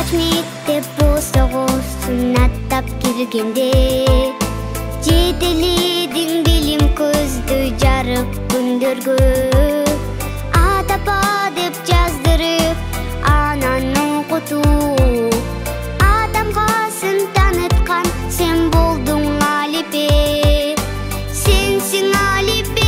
Mekте босоғусын аттап келгенде жетеледің билим көзді жарып күндөргө атапа деп жаздырып анан окуту адамгасын таныткан сен болдуң Алипе сенсиң Алипе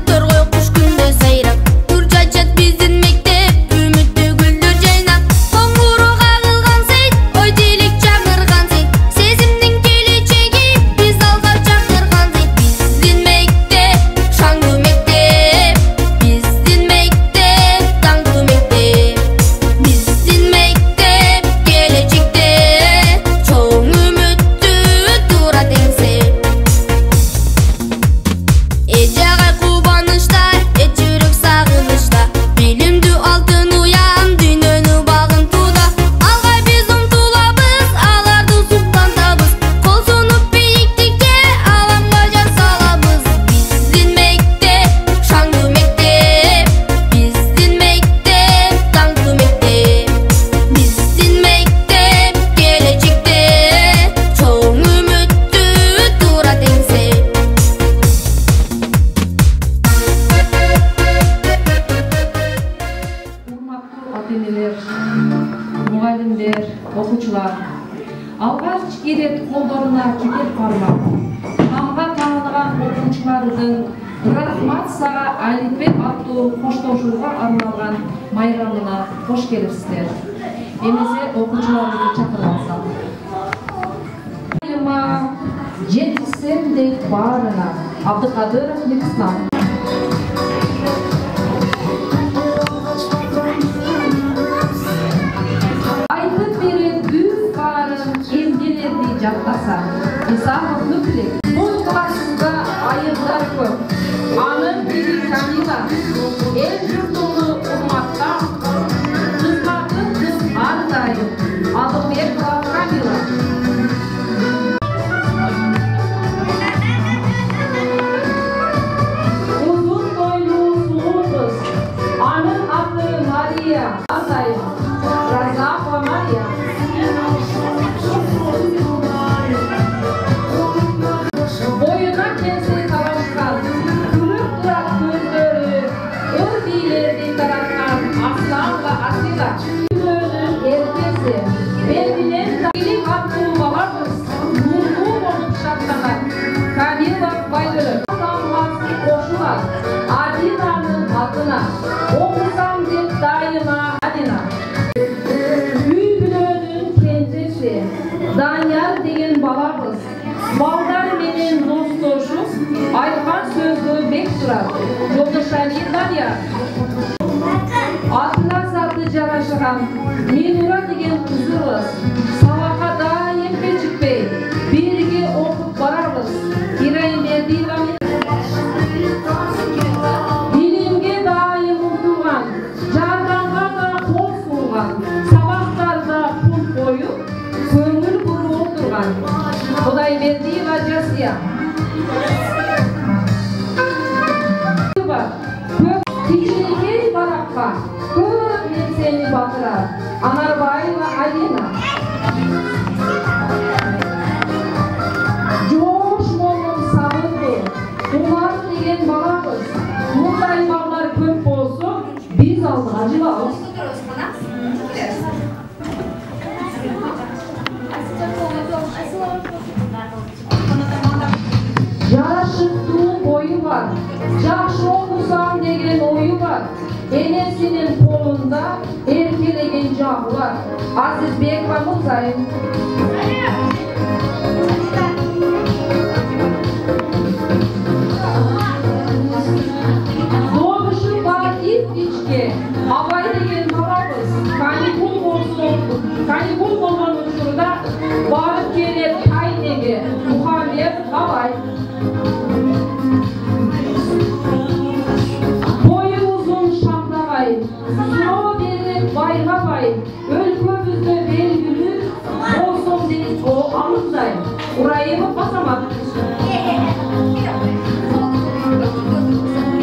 Turgay kuş günde sayrak, tur çaçat bizim mektep, ümitli güldür энелер, muğalimler, okuçular. Alғаш ирет қолдарына кетер пармақ. Тамға таныған оқушылардың рахмат саға әліпбек аттуу коштошууга арналган майрамына кош келипсиздер. Эмесе окуучуларды чакырып алсам. Айыма жетишсем дейт баарына. Абдыкадыров Мексикан. Айтып берет бүт баарын эмгелерди жаттаса. Исахов Нүкілек. Бұл классында айыптар көп. Анын бири Камила. Эл журтуну урматта. Кызматын кыз ардайым. Адылбекова Камила. Uzun boylu sulu kız. Anın adı Maria. Ardayım. Razakova Maria. Boyuna kendisi savaşkan, kırık durak gözleri, ördiğilerini taratkan aslanla asila. Gönlün erkesi, belbilen ilim hakkı balarız, mutlu olup şartlanan, Kamila Baydırı. Adamlası koşular, Adina'nın adına, okusam deyip daima Adina. Büyülönün kendisi, Danyar degen balarız. Balдар менен достошуп, айткан сөзгө бек турат. Жолдошали Данияр. Атына заты жарашыган Минура деген кызыбыз. Сабакка дайым кечикпей, бирге окуп барабыз. Ирайым Бердиева билимге дайым умтулган, жардамга да кол сууган, сабактарда пункт коюп, көңүл буруп отурган. Кудайбердиева Жасия. Кичинекей баракка көп нерсени батырар. Анарбаева Алина. Жош молдун сабырды. Умар деген балабыз. Мындай балдар көп болсо, биз алдыга жылабыз. Жарашыктуу бою бар, жакшы окусам деген ою бар. Энесинин колунда эркелеген жагы бар. Азизбекова Мурзайым. Добушу бар ит-ичке, Абай деген балабыз. Каникул болгон учурда барып келет Кайнеге, Мухаммед Абай. Boyu uzun Şamdagay, Suro berip bayga bay, өлкөбүздө белгилүү болсом дейт о Амындай. Урайымов Басамат.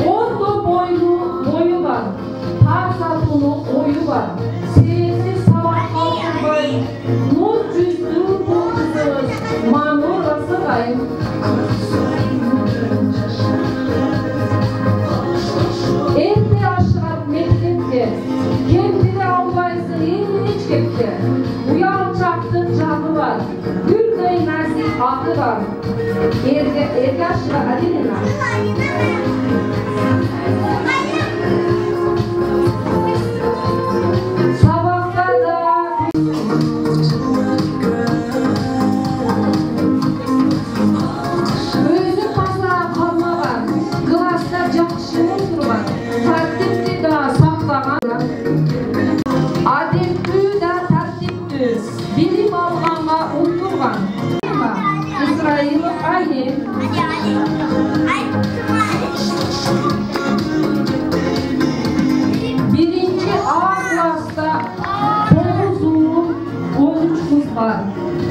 Орто бою бар, тар салтыну ою бар. Сенсиз сабакка окубай, нур жүздүү бул кызыбыз Манур Расыгай. Эрте ашыгат мектепке, кемпири албайсың эч-кепке. Уялчактын жагы бар, гүлдөй назик аты бар. Эрге ашыга Адилина. Сабакка да өзү паса калмаган, класста жакшы отурган, тартипти да сактаган, адептүү да тартиптүү, билим алганга умтулган. Исраилов Айым. Birinci A klasta 9 okumuş var.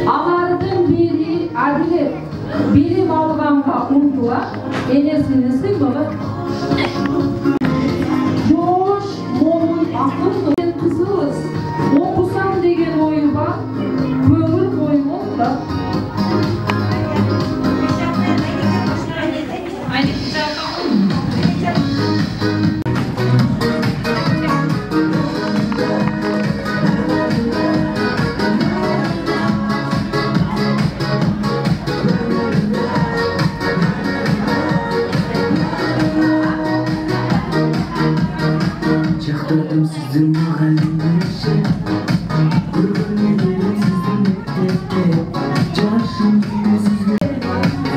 Алардын бири Адилет, билим алганга умтулат, энесинин сыймыгы. Жош момун акылдуу кызыбыз, окусам деген ою бар, көңүл коймок да. жактырдым сиздин мугалимдерчи көргөн элем сиздин мектепте жашын жүзүңүзгө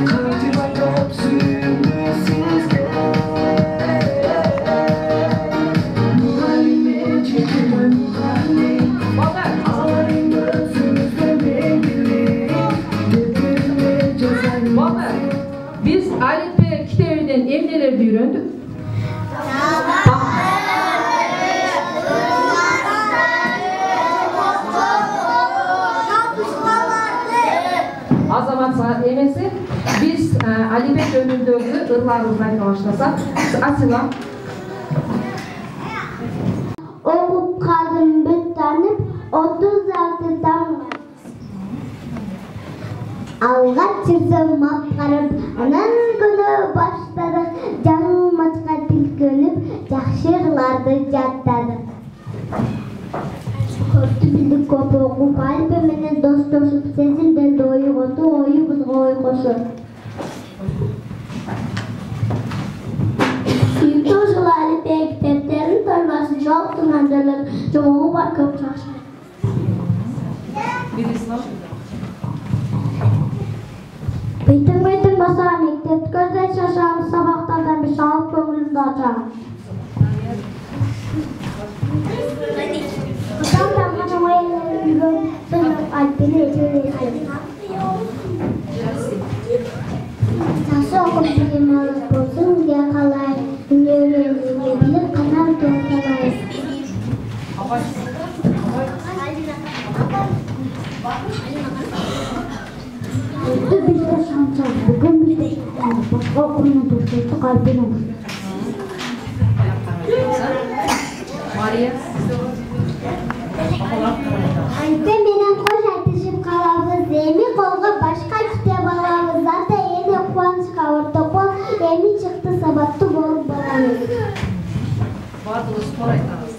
кантип айтып сүйүндүм сизге мугалим чекемем мугалим аларың өзүңүзгө белгилүү дебиме жазайын Biz Alipbe kitabından emnelerdi öğrendik? Azamat saat emesi biz Alipbe önündeki ırlarımızdan başlasak. Asila. Okup kaldım büttanıp 36'dan Alğa çıksam matkarıp anan günü başladık Canım matka tilkönüp Жақшырlарды жаттадық Көпті білдік көп оқып Алипе менен достошуп Сезимдерди ойготу ойубузга ой кошуп Сүйүктүү жылы Алипе китептерин торбасын жоктун андырлып жогуу бар көп жакшы Бейтін баса мектеп көзде шашамыз сабақтардан бір шалып көңілімді açам. Құтам таңғаны ойынларын үйген сынып Алипені етелесем. Сасы оқып білім алып болсын, де қалай үнеуленуіне біліп қанам тоқталайыз. Өтті бізді шанса, бүгін бізді басқа күні дұрсеті қалпен олды. Алипе менен қош айтышып қалабыз, эми қолға башқа китеп алабыз, заты эне қуанышқа ортоқол, эми чықты сабатты болып баламыз. Бардыңыз қорайтамыз.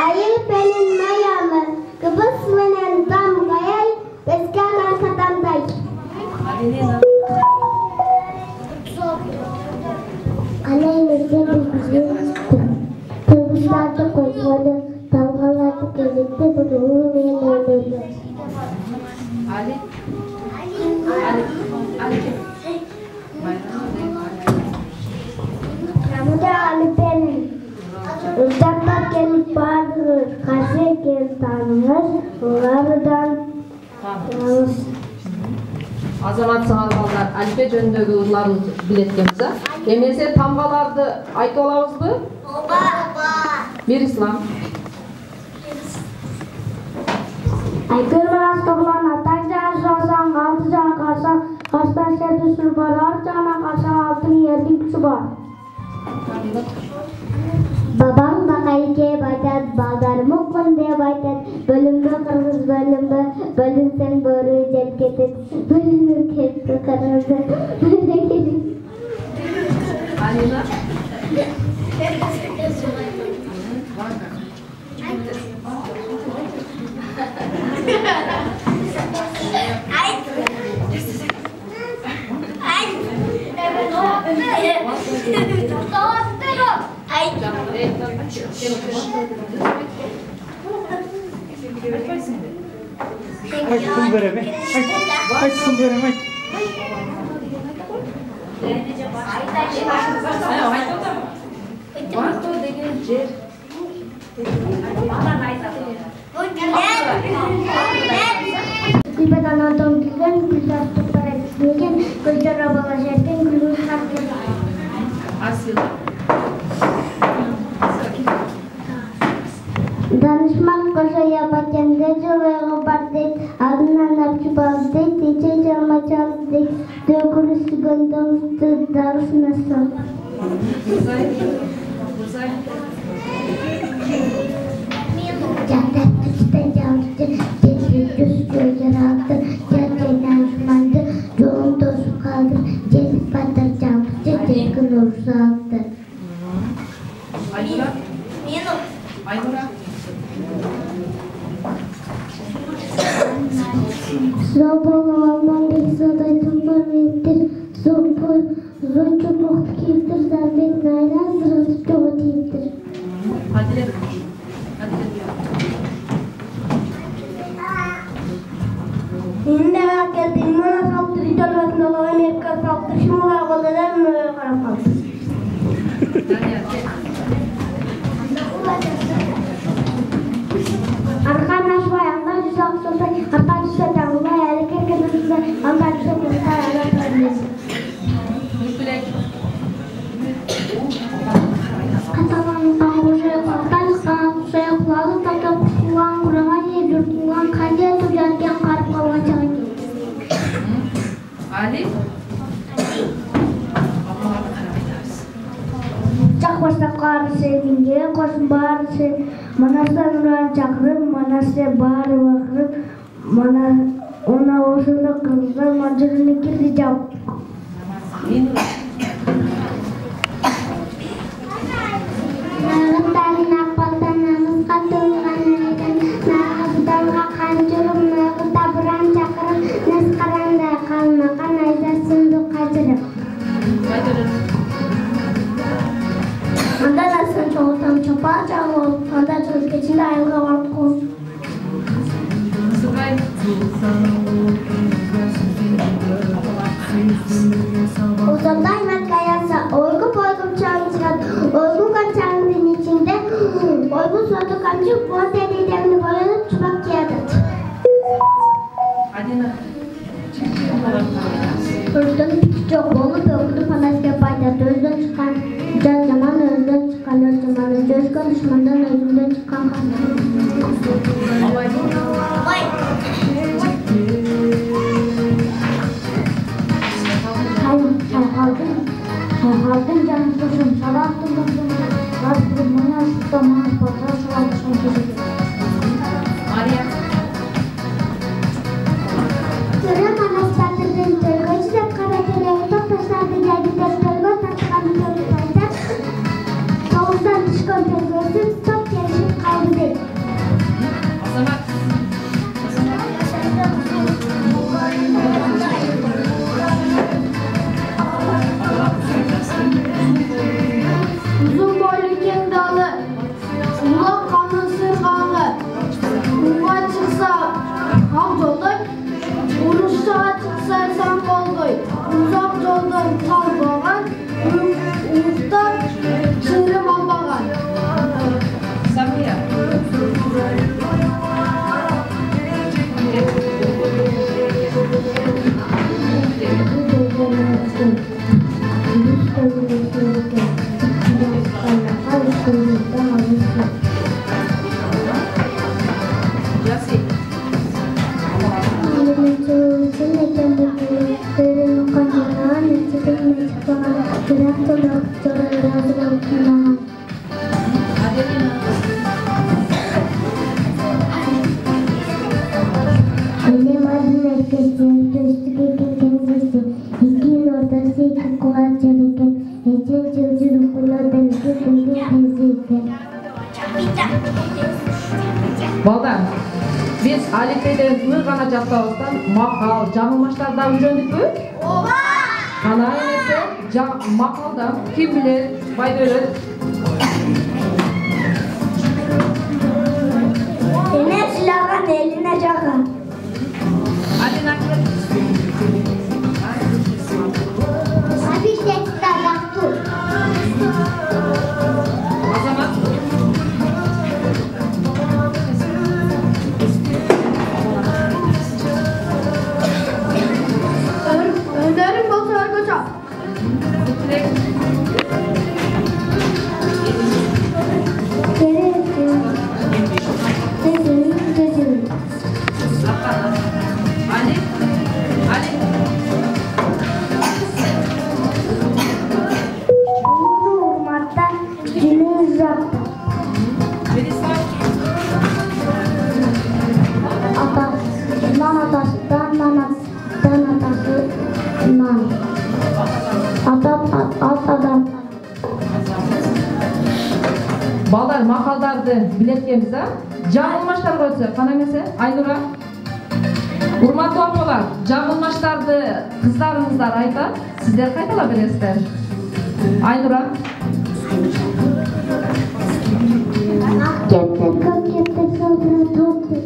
Alip'nin mayamı, kıbrıs menen tam gayay, bezgen arkadanday. Anayımızda bizim kıbrıslarda koymalı, dalgalarda gelikte buduğu meyenlerdi. Ali. Ramada Alip'nin. Uzaktan gelip bağırır, karşı gelip tanımız, onlardan tanımız. Azamat sağlıklar, Alipbe жөнүндөгү ырларыбызды билеткенбиз. Эмесе тамгаларды айтып алабызбы? Ооба. Бир ислам. Айгыр менен Тоғлан атаң жағы жасаң, алты жағы қарсаң, қарстан шерді сүр бар, ар жағынан қарсаң алтын ердің күші бар. Babam bakayke baytat, baldarım okun diye baytat. Bölümde kırmız bölümde, bölümsen börü cep getir. Bölümü kepti kırmızı. Alina. Açsın vereme. Açsın vereme. Varto деген жер. Gülbeden adam gülen, güller tutara düşmegen, gözler abala жерден gülün kalkın. Asila. Danışmak koşa yaparken de jolaya бар дейт, алдынан апчып алды дейт, иче жама чалды дейт, дөкүрүшүгөн доңузду дарысына сол. Жантак күчтен жабышты, жети жүз көзөр алды, жат жайдан жуманды, жолун тосуп калды, жет erkin ursa attı. Ayşe. Aynura. Zabalı Alman Beksaday Tumbar Mentir Zoçumuk Kiftir Zambet Naylan Sırası Çoğu Tiyiptir. Hadi de. Şimdi geldim bana saldırı çalmasına Amerika saldırı şimdi ağalarım karapal. Arkadaş bayanda yüzak sota arkadaş tanımla yerke kendisine arkadaş sota ayarlar. Katalan tanguşa katalan saya kulağı tatap kulağın kurama yedir kulağın kaya tujarken karp kalacak. Ali. Cak başta karşı dinge koşun bağırışı manastan uğrar çakırıp manasya bağırı bakırıp ona olsunda kızlar macırını kirleyeceğim. Nağız dalın akbaldan nağız katılgan neyden nağız dalga kancırım nağız taburan çakırım neskaranda kalmakan ayda sundu kaçırım. Anda nasıl çoğultam çopa çağıl anda çöz geçinde ayılga varıp kol. Sıkay. Uzunday matkayasa oygu boygum çağın çıkan oygu kaçağının içinde oygu sotu kancık bu dediklerini boyanıp çıbak giyadık. Adina. Özden çok olup öldü panasya paydaşı özden çıkan can zaman özden çıkan öz zamanı gözgün düşmandan özünden çıkan kanı. Çayhaldın canım kuşum salattım kuşum Rabbim bana tuttamaz pazar salattım kuşum Maria. Kırım anas batırdın tölgöcü de karateleği toptaşlardı geldi de tölgö tatlıkanı tölgöyde Soğuzdan düşkön tölgösü top yarışıp kaldı değil. Azamat. Uzun boylu keng dalı, ulak kanlı sırgalı, uğa çıksa hav joldoy, uruşça çıksa san boldoy, uzak joldan kal boğan, uğuzdan çığırım albagan. Samia. Jasi. Adelina. Annem adın erkeklerin üstüge kendisi İkin ortası iki kulak çeviken Ecen çocuğu kulağdan iki kundin teziyken Балдар, biz Alife'den ı gana жаттабыздан макал, жаңылмаштарда үйрөндүкпү? Ооба! Кана эмесе, макалдан ким билет, Байдөлөт. Ene silahın eline çakın Adina. Abi tekrar baktı Azamat. Önlerim basar kaçak Kutlek. Geri Tezin Ali. Ali. Uğurlu hurmatta Günü uzakta Melisa. Nan atasından nan atası nan Alt Muğallimlardı biletkemiz ha. Жаңылмаштарга өтсө, кана эмесе? Айнура. Урматтуу апалар, жаңылмаштарды кыздарыңыздар айтат. Сиздер кайтала бересиздер. Айнура. Ак кетти, көк кетти, собра топты.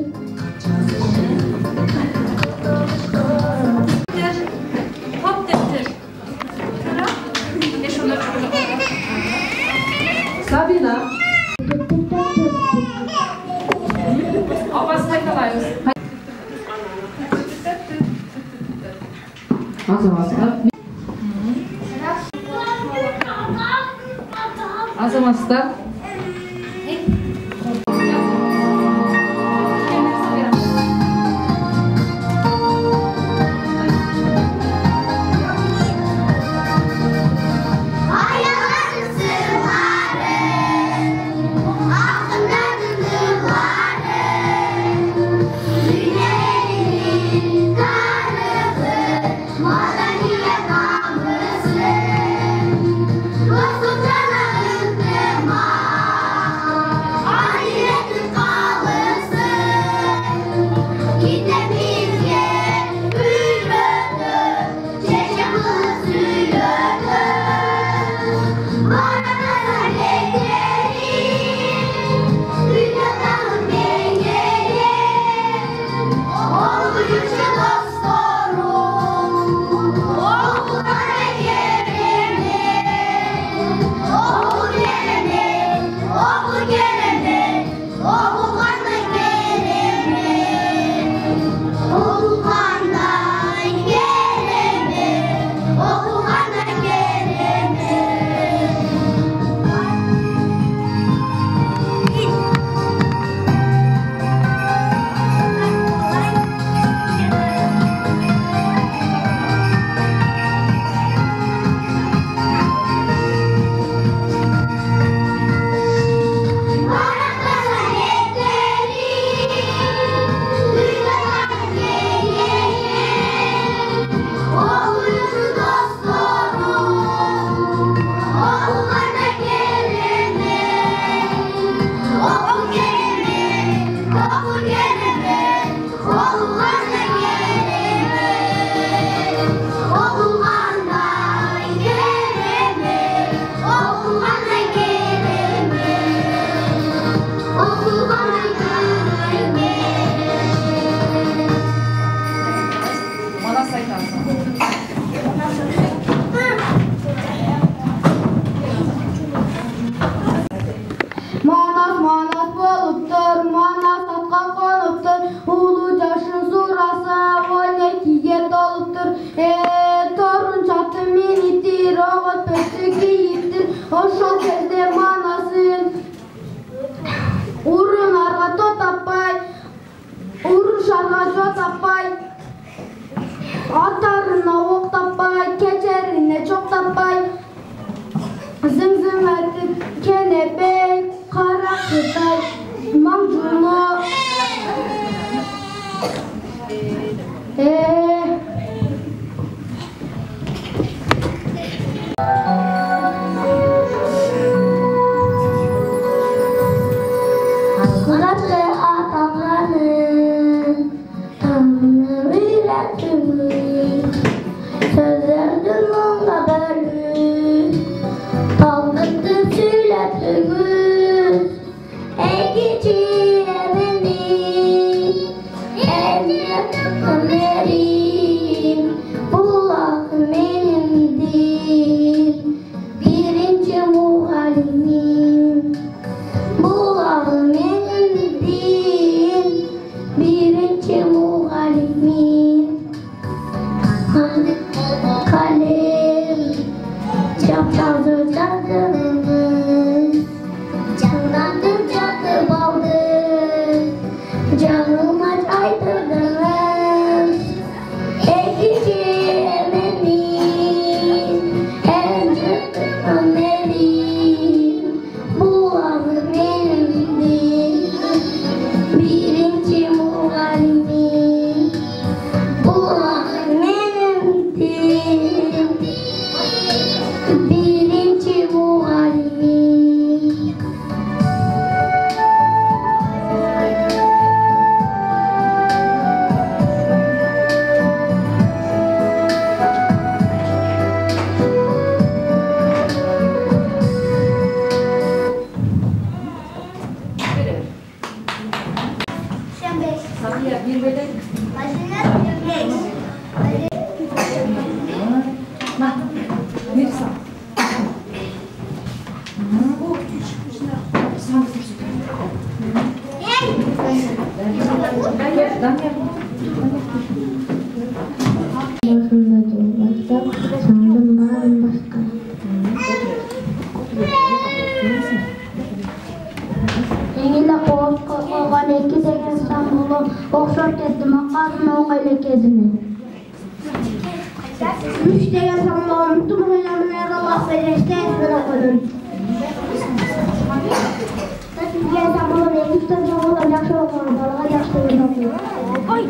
Sabina. Апасы кайталайбыз. Азаматсыздар. Азаматсыздар. Sandım bağırım başka. Engilde koğan iki degen İstanbul'u okşort ettim. Akkazını okuyla kezini. Üç degen İstanbul'u unuttum. Hülyamın Allah vereşte etmene koyun. Degen İstanbul'u ne üstten çoğulan yakşı okuyorum. Balığa yakşı okuyorum. Oy!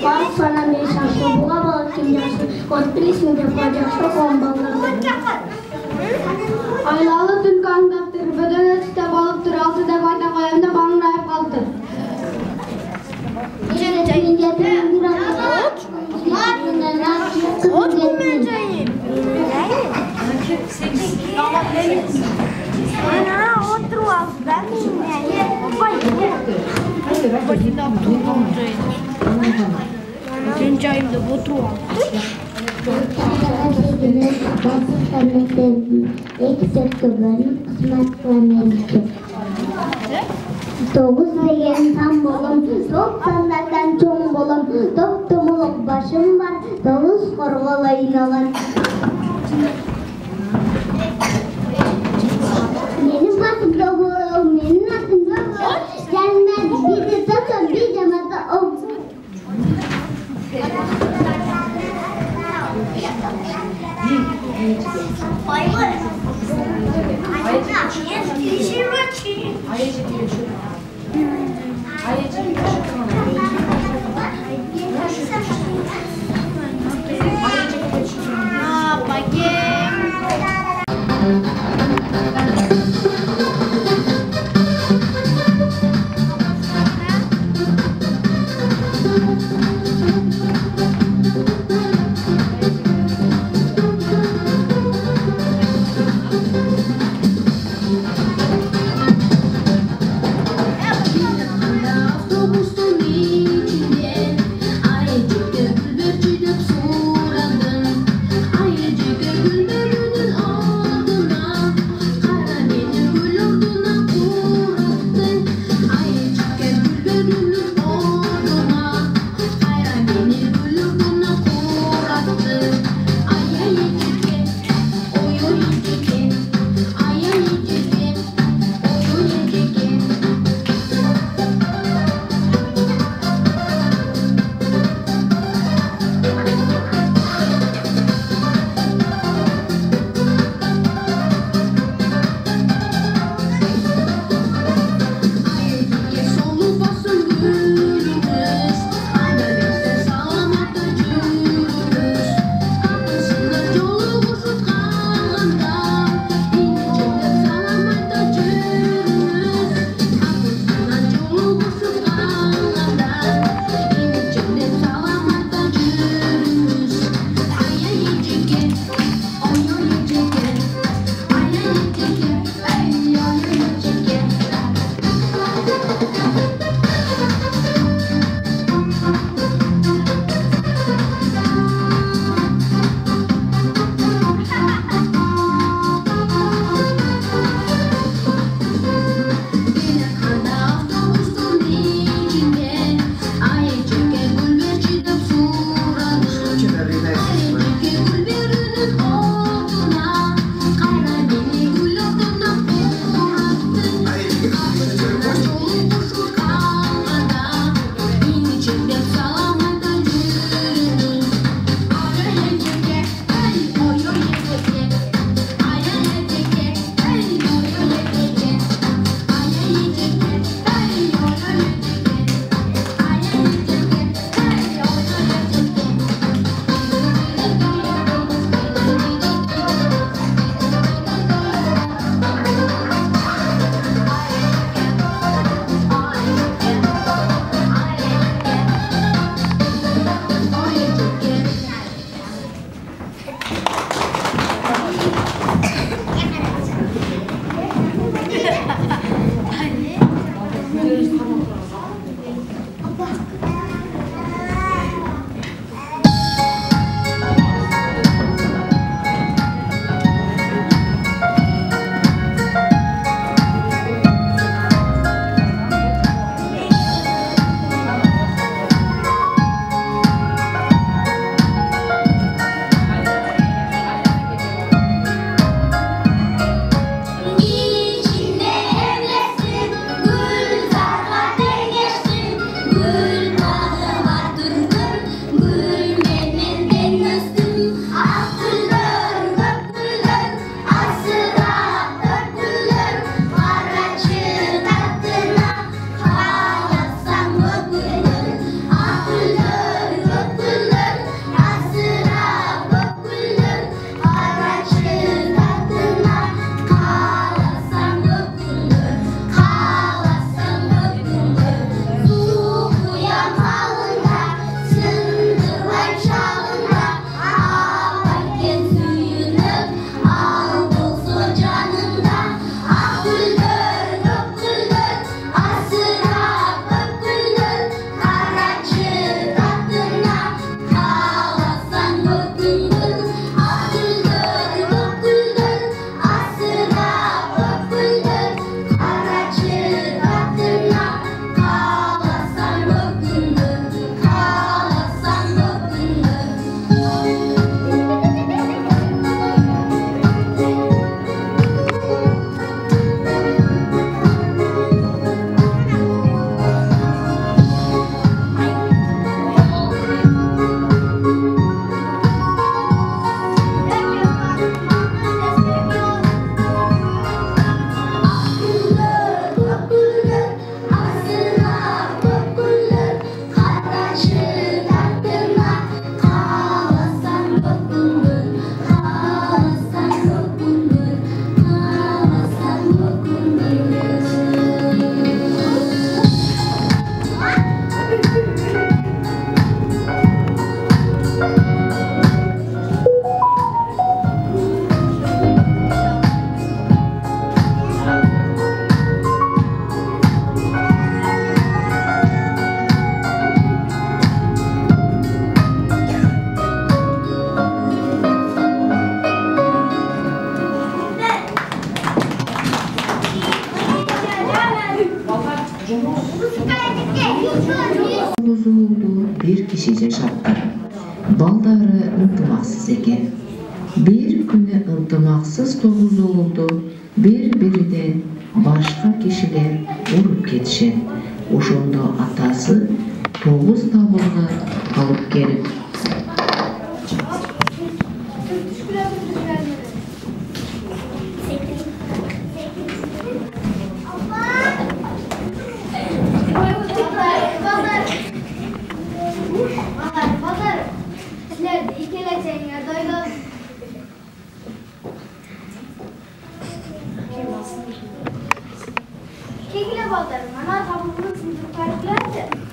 Balık sana bir şaşlı, buğa balık kim yaşlı, kod bilisini de koyacak çok on balık. Aylalı tün kandaktır, böden ötüste balıktır, altı defayda koyanda bangrayıp kaldı. Getirin bir ot. Ot bulmayacağım. Ana otur al. Ben Gencayımda otur al. Dokuz degen tam bolum, 90'lardan çoğun bolum, doktumuluk başım var, dokuz korvalayın olan. Benim adım Doğu, benim adım Doğu. Gelmez bir de tatın bir demede o. Autobüsün içinde ayıcık bülbül киши жашаптыр. Балдары ынтымаксыз экен. Bir күнү ынтымаксыз 9 оолду бири-биринен башка кишилер уруп кетишет. Ошондо атасы 9 табылга алып келип Kekile baldarım, ana tabuğunu sınıf farklardı.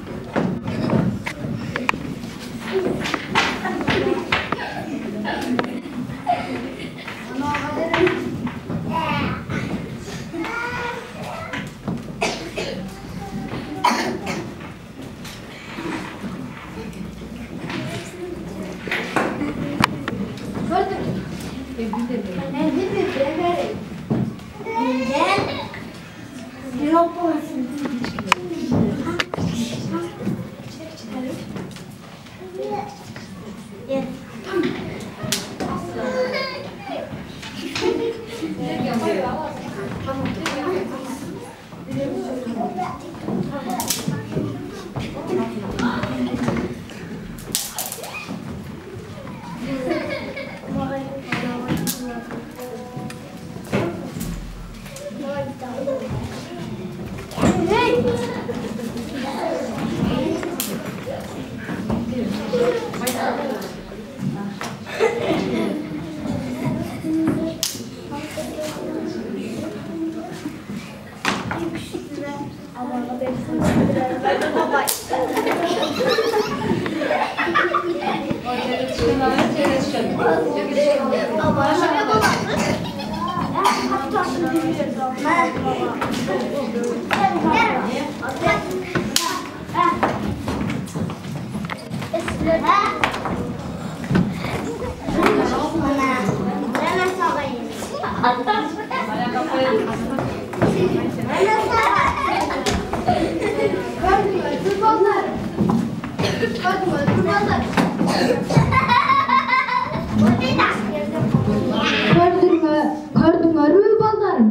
Gördüңөр балдарым?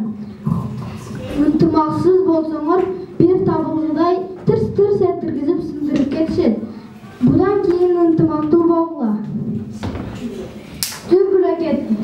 Ынтымаксыз болсоңор бир табылгыдай тырс-тырс этиргизип сындырып кетишет. Будан кийин ынтымактуу болгула. Сүргүлө кетти.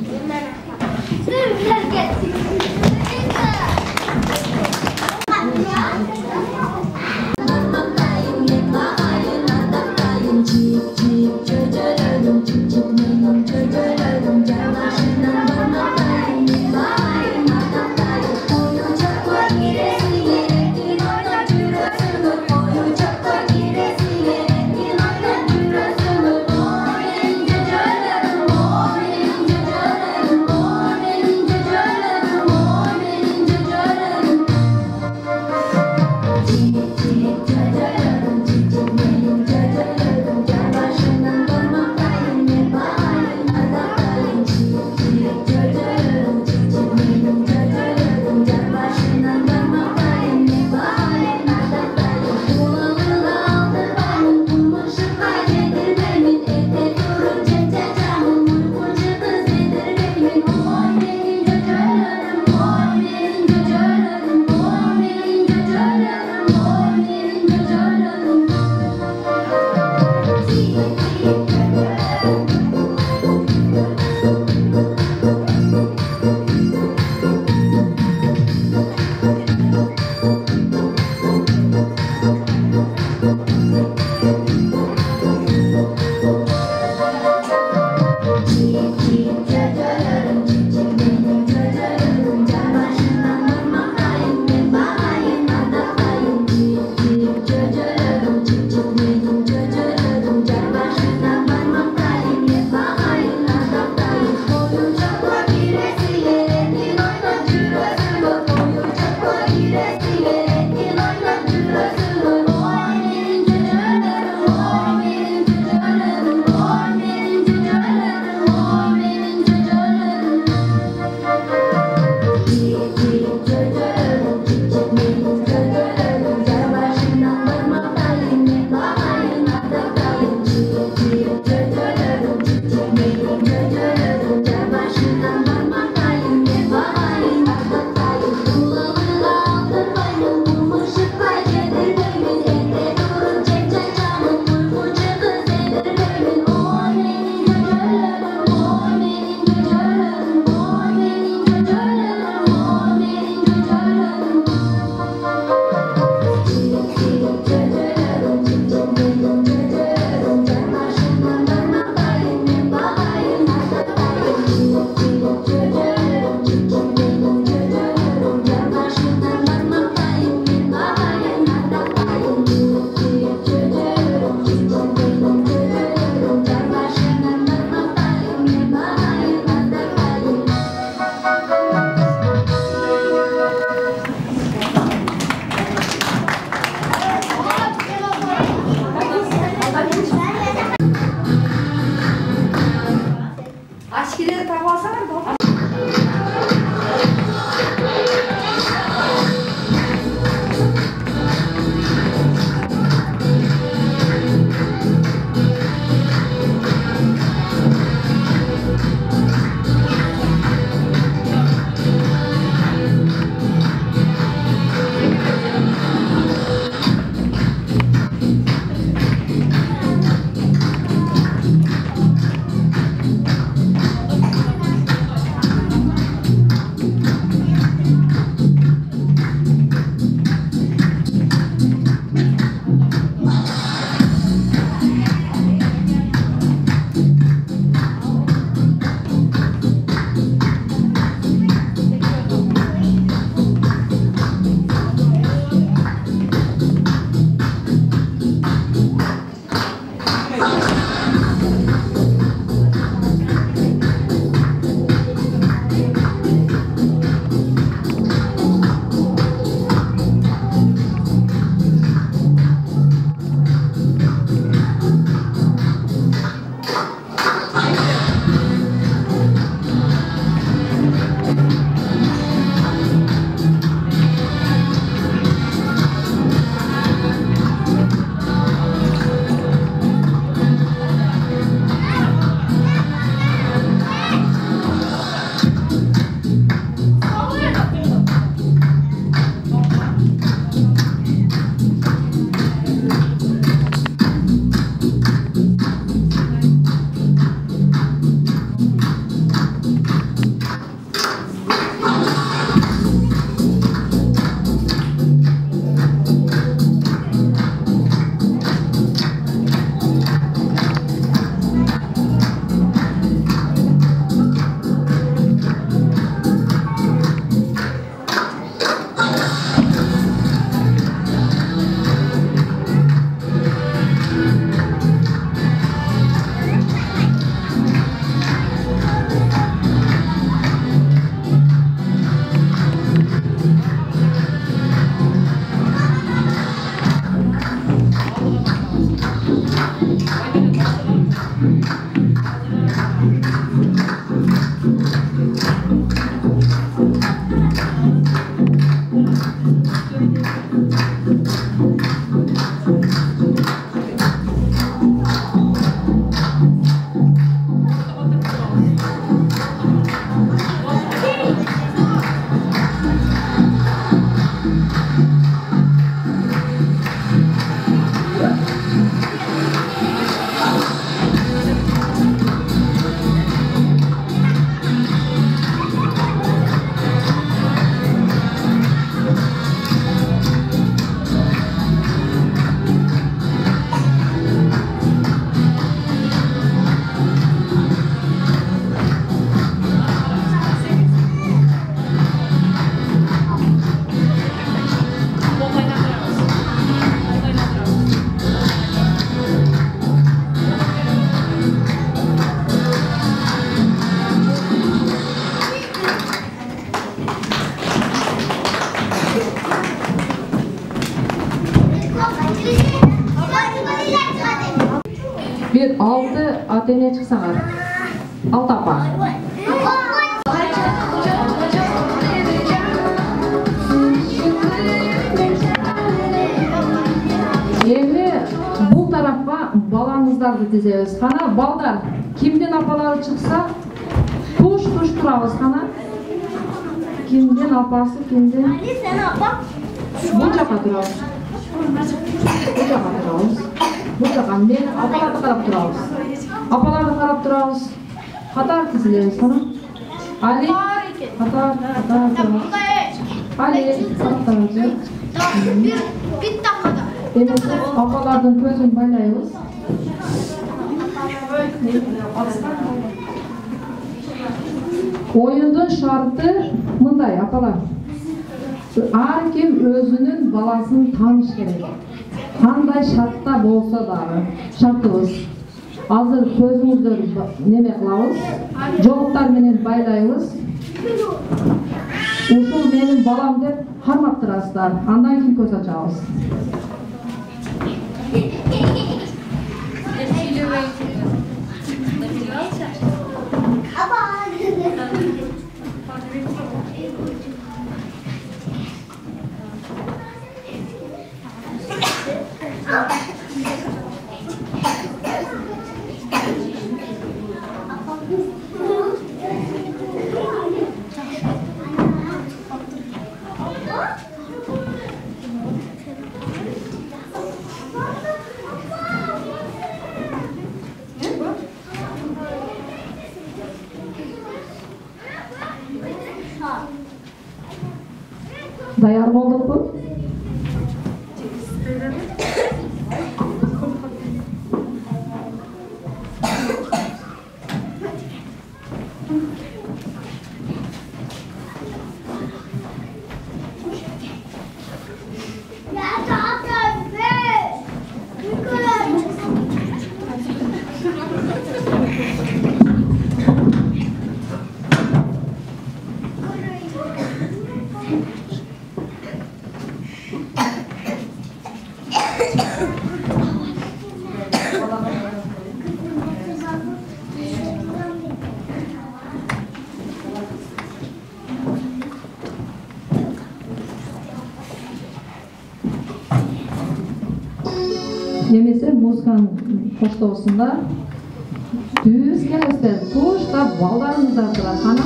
6 ата-эне чыксаңар. 6 апа. Эми бул тарапка балаңыздарды тизебиз. Кана балдар, кимдин апалары чыкса, туш турабыз кана. Кимдин апасы, кимдин? Ali sen apa? Бул жака турабыз. Бул жака турабыз. Бул жака мен апаларды карап турабыз. Апаларды карап турабыз. Катар тизилебиз кана. Ali, катар. Ali, катар. Bir dakikada. Эми апалардын көзүн байлайбыз. Оюндун шарты мындай, апалар. Ар ким өзүнүн баласын тааныш керек. Кандай шартта болсо дагы шартыбыз. Азыр көзүңүздөрдү неме кылабыз, жооптар менен байлайбыз. Ушул менин балам деп кармаптырасыздар. Андан кийин көз ачабыз. Dayar болдукпу? Немесе музыканын коштоосунда түз келесиздер, туштап балдарыңыздар турат кана.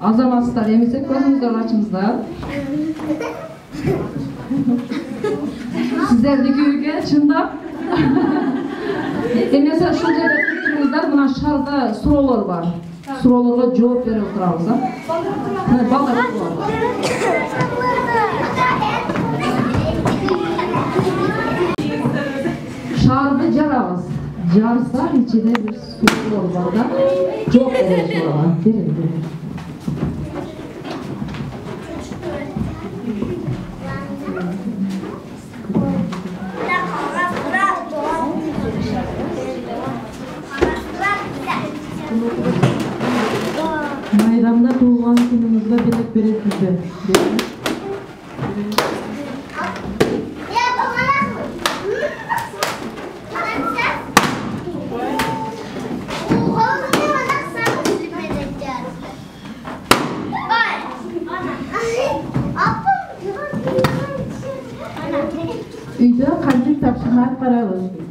Azamatsızlar, emese gözünüzden açınızlar. Sizlerdeki ülke çındap. Emese şu жерде tuttuğunuzlar, buna şarda sorular var. Sorularga cevap verip oturabız. Ballar şardı jarabız. Jarsa içinde bir sorular var da cevap verip oturabız. Verin. Bayramda tuğan günümüzde bilek bereketi.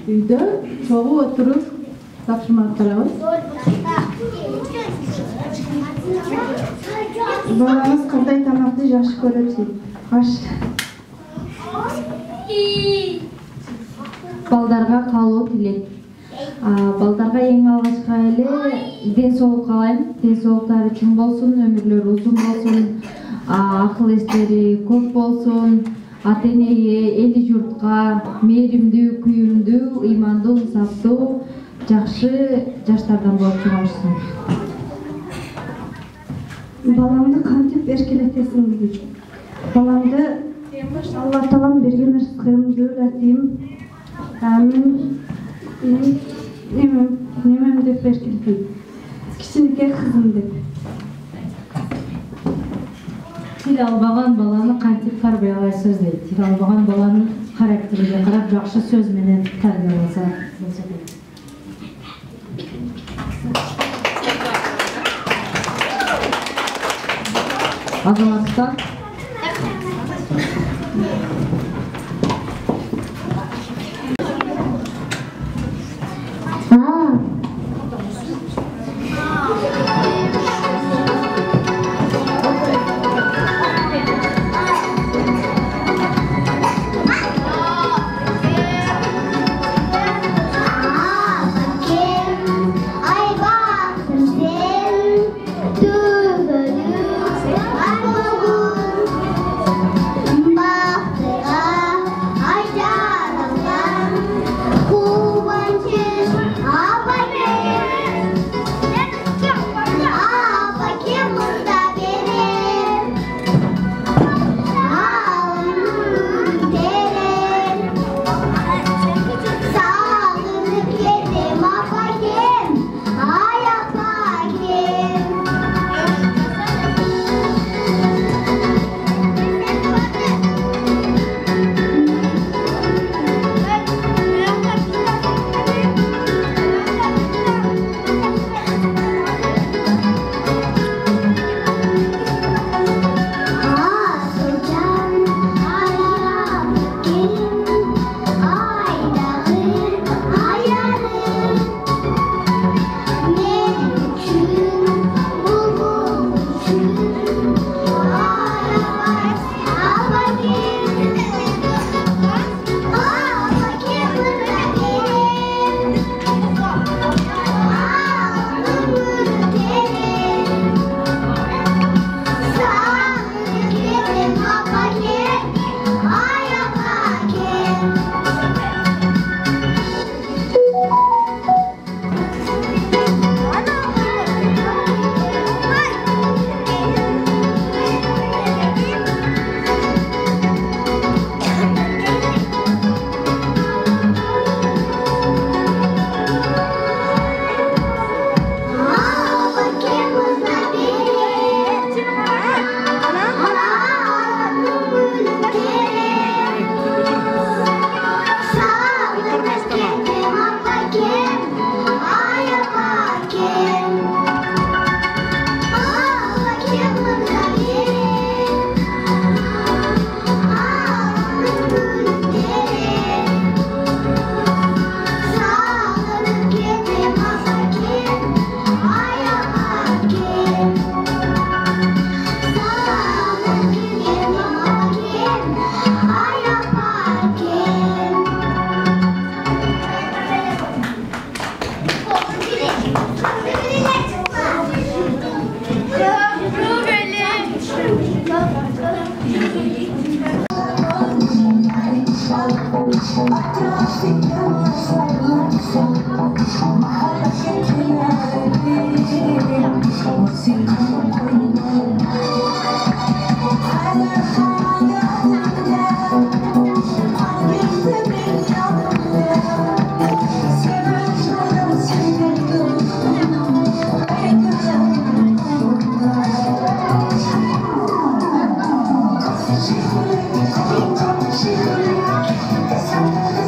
Үйde çoğu oturup tapşırma atırabız. Балаңыз кандай тамакты жакшы көрөт? Аш. Балдарга каалоо тилейт. Балдарга эң алгачкы эле ден соолук каалайм. Ден соолуктары чың болсун, өмүрлөрү узун болсун, акыл эстери көп болсун. Ата-энеге, эли журтка мээримдүү, күйүмдүү, ыймандуу, инсаптуу, жакшы жаштардан болуп чыгышсын. Баламды кантип эркелетесиң дейт. Баламды Алла Таалам берген рызкымды өлатайм. Немем деп эркелетейм. Кичинекей кызым деп. Тил албаган баланы кантип тарбиялайсыз дейт. Тил албаган баланын характерине карап жакшы сөз менен тарбияласа болсо дейт. Азаматтан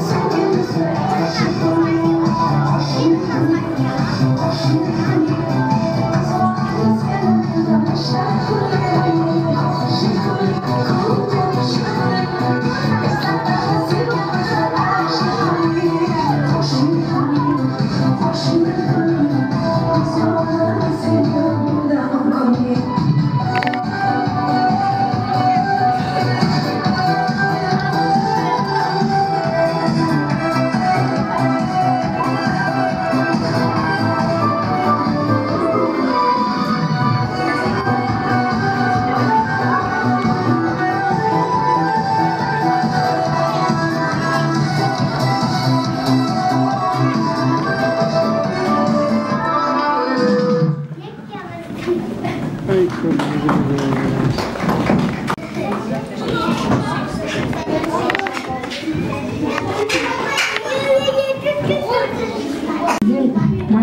She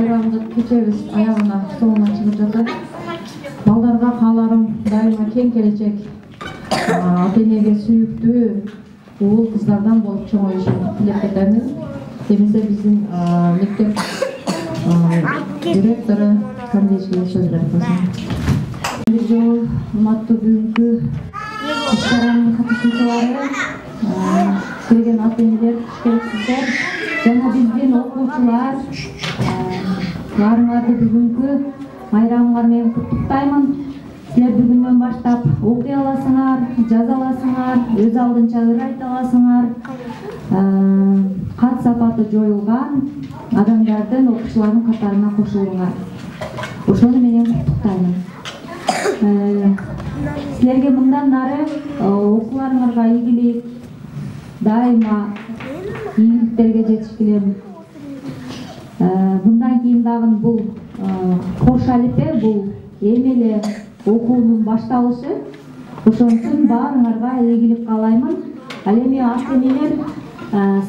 майрамды кечебиз аягына соңуна чыгып жатат. Балдарга кааларым дайыма кең келечек, ата-энеге сүйүктүү уул кыздардан болуп чоңоюшун тилеп кетемин. Демесе биздин мектеп директору кандайча сөз берсин. Бир жолу урматтуу бүгүнкү иш-чаранын катышуучулары, келген ата-энелер, керексиздер жана биздин окуучулар, баарыңарды бүгүнкү майрамыңар менен куттуктаймын. Силер бүгүндөн баштап окуй аласыңар, жаза аласыңар, өз алдынча ыр айта аласыңар. Кат сапаты жоюлган адамдардын, окуучулардын катарына кошулуңар. Ошону менен куттуктаймын. Силерге мындан нары окууларыңарга ийгилик, дайыма ийгиликтерге жетишкилем. Мындан кийин дагы бул кош алипе, бул эми эле окуунун башталышы. Ошон үчүн баарыңарга ийгилик каалаймын. Ал эми ата-энелер,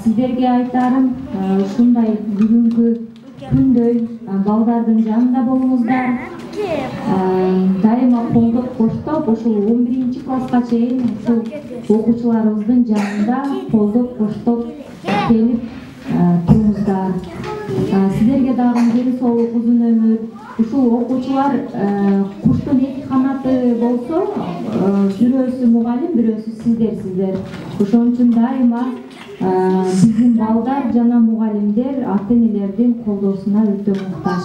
сиздерге айтарым, ушундай бүгүнкү күндөй балдардын жанында болуңуздар. Дайыма колдоп коштоп, ушул 11-класска чейин ушул окуучуларыбыздын жанында колдоп коштоп келип туруңуздар. Сиздерге дагы ден соолук, узун өмүр. Ушул окуучулар куштун эки канаты болсо, бирөөсү мугалим, бирөөсү сиздерсиздер. Ошон үчүн дайыма биздин балдар жана мугалимдер ата-энелердин колдоосуна өтө муктаж.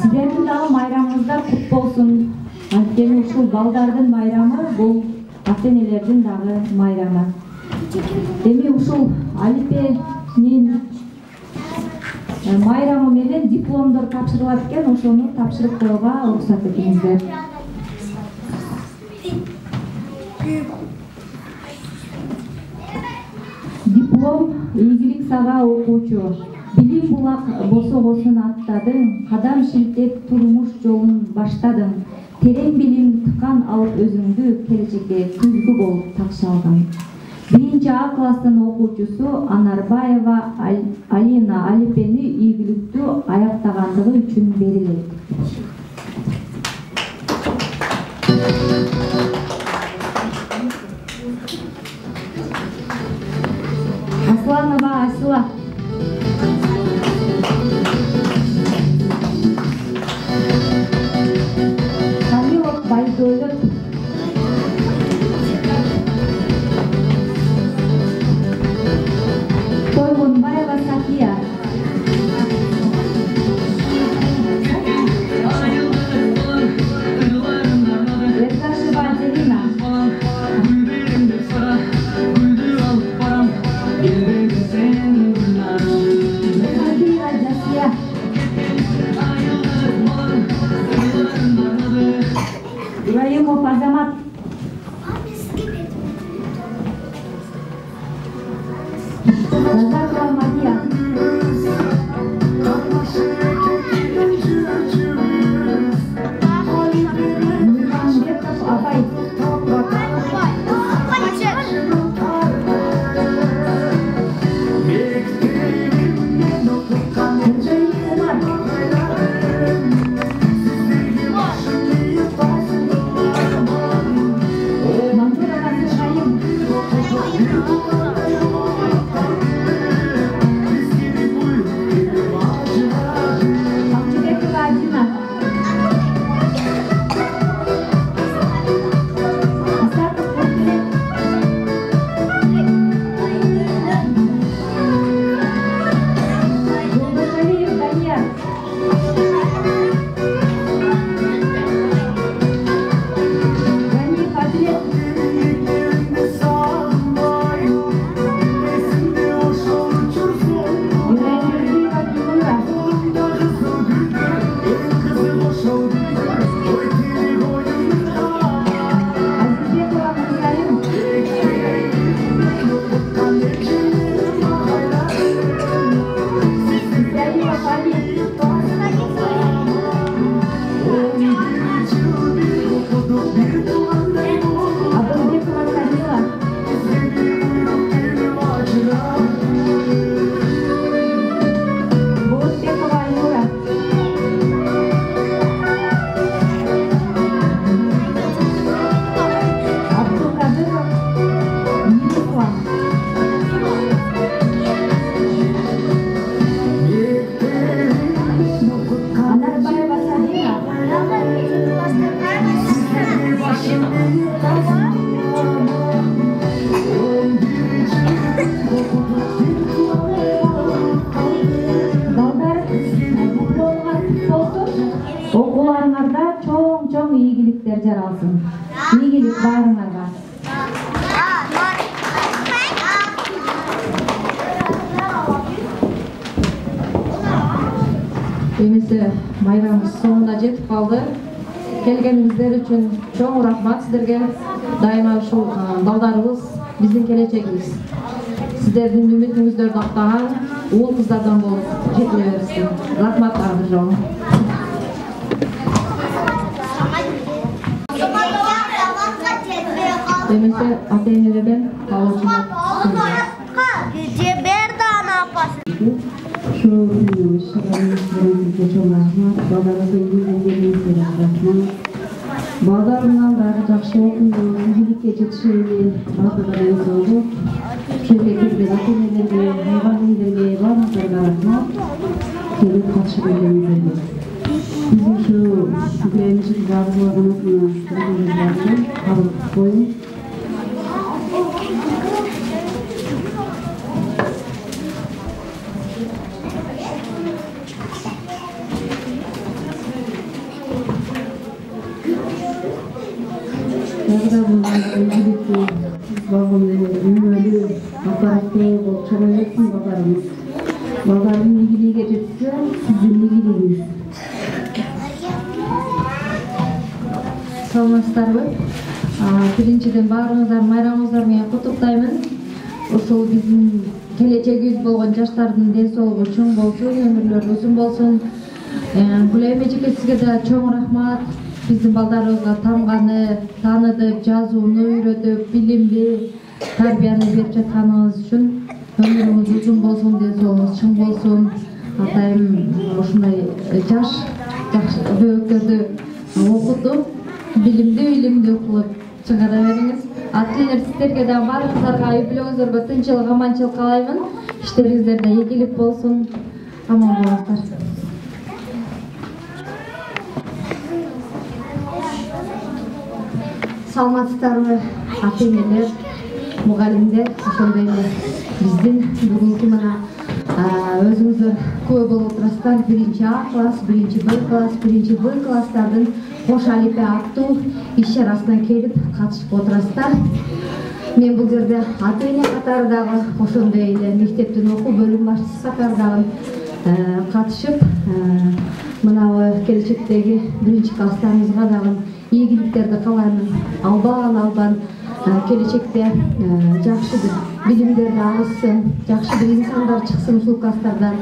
Сиздердин дагы майрамыңыздар кут болсун. Анткени ушул балдардын майрамы бул ата-энелердин дагы майрамы. Эми ушул алипенин майрамы менен дипломдор тапшырылат экен, ошону тапшырып коюуга уруксат этиңиздер. Диплом ийгилик сага окуучу. Билим булак босогосун аттадың, кадам шилтеп турмуш жолун баштадың. Терең билим тыкан алып өзүңдү келечекке күзгү болуп такшалган. 1-А класстын окуучусу Анарбаева Алина алипени ийгиликтүү аяктагандыгы үчүн берилет. Асланова Асила. Камилов Байдөлөт. Тойгонбаева Сакия. Эргашева Аделина. Мехадиева Жасия. Ибраимов Азамат. Назарова Мадия. Нурманбетов Абай. Умар. болсун. Окууларыңарда чоң ийгиликтер жаралсын. Ийгилик баарыңарга. Эмесе майрамыбыз соңуна жетип калды. Келгениңиздер үчүн чоң рахмат сиздерге. Дайыма ушул балдарыбыз биздин келечегибиз. Сиздердин үмүтүңүздөрдү актаган уул кыздардан болуп жетиле берсин. Рахмат Ардыжон. Эмесе ата-энелерден калуучулар. Балдарымнан дагы жакшы окуйду, ийгиликке жетишени баардыгына ыңгайлуу. Ошол келген ата-энелерге, мугалимдерге баарыңыздарга рахмат. Келип катышып келгениңиздерге. Биздин ушу күрөмүшүн багылаганасына кабыл коюң. Балдардын ийгилиги жетсе, сиздин ийгилигиңиз. Саламатсыздарбы? Биринчиден баарыңыздар майрамыңыздар менен куттуктаймын. Ошол биздин келечегибиз болгон жаштардын ден соолугу чоң болсун, өмүрлөрү узун болсун. Гүлайым эжеке сизге да чоң рахмат. Биздин балдарыбызга тамганы, таныдып, жазууну үйрөтүп, билимди тарбияны берип жатканыңыз үчүн өмүрүңүз узун болсун, ден соолугуңуз чың болсун. Атайым ушундай жаш бөөктөрдү окутуп, билимди кылып чыгара бериңиз. Ата-энелер сиздерге да баарыңыздарга үй бүлөңүздөргө тынччылык, аманчылык каалаймын. Иштериңиздерде ийгилик болсун. Аман болуңуздар. Саламатсыздарбы ата-энелер, мугалимдер, ошондой эле биздин бүгүнкү мына өзүңүздөр көп болуп турасыздар. 1-А класс, 1-Б класс, 1-В класстардын кош алипе аттуу иш-чарасына келип катышып отурасыздар. Мен бул жерде ата-эне катары дагы ошондой эле мектептин окуу бөлүм башчысы катары дагы катышып, мына келечектеги 1-класстарыбызга дагы ийгиликтерди каалаймын. Албан келечекте жакшы билимдерди алышсын, жакшы бир инсандар чыксын ушул класстардан.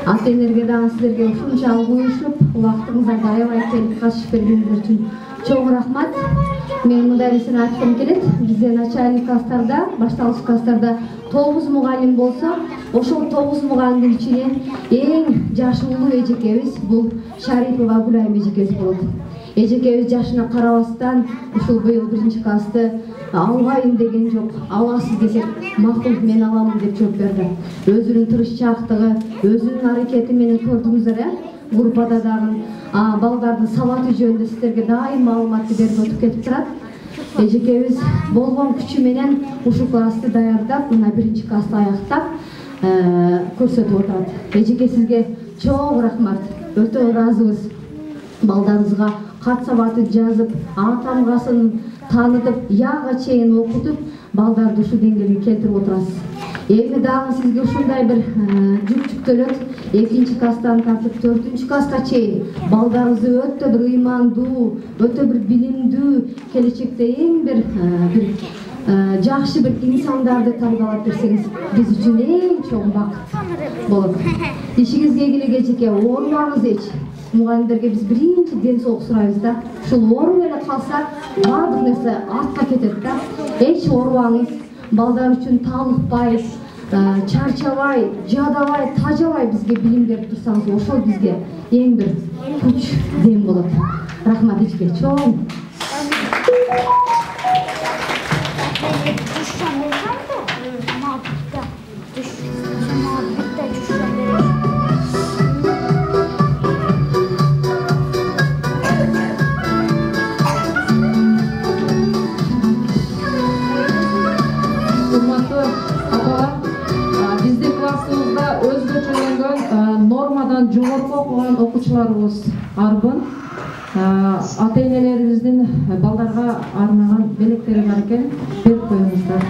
Ата-энелерге дагы сиздерге ушунчалык уюшуп, убактыңыздарда аябай келип катышып бергениңиздер үчүн чоң рахмат. Мен мындай нерсени айткым келет. Бизде начальник класстарда, башталгыч класстарда 9 мугалим болсо, ошол 9 мугалимдин ичинен эң жашы улуу эжекебиз бул Шарипова Гүлайым эжекебиз болот. Эжекебиз жашына карабастан ушул быйыл 1-классты албайм деген жок. Аласыз десек, макул мен аламын деп жооп берди. Өзүнүн тырышчаактыгы, өзүнүн аракети менен көрдүңүздөр, группада дагы балдардын сабаты жөнүндө сиздерге дайым маалыматты берип өтүп кетип турат. Эжекебиз болгон күчү менен ушул классты даярдап, мына 1-классты аяктап көрсөтүп отурат. Эжеке сизге чоң рахмат. Өтө ыраазыбыз. Балдарыбызга кат сабатын жазып, тамгасын таанытып, яга чейин окутуп, балдарды ушул деңгээлге келтирип отурасыз. Эми дагы сизге ушундай бир жүк жүктөлөт. 2-класстан тартып 4-класска чейин балдарыбызды өтө бир ыймандуу, өтө бир билимдүү, келечекте эң бир жакшы бир инсандарды тарбиялап берсеңиз, биз үчүн эң чоң бакыт болот. Ишиңизге ийгилик эжеке, оорубаңыз эч. Мугалимдерге биз биринчи ден соолук сурайбыз да. Ушул ооруп эле калса, баардык нерсе артка кетет да. Эч оорубаңыз. Балдар үчүн талыкпай, чарчабай, жадабай, тажабай бизге билим берип турсаңыз, ошол бизге эң бир күч дем болот. Рахмат эжеке, чоң. Жогорку окуган окуу окуучуларыбыз арбын. Ата-энелерибиздин балдарга арнаган белектери бар экен, берип коюңуздар.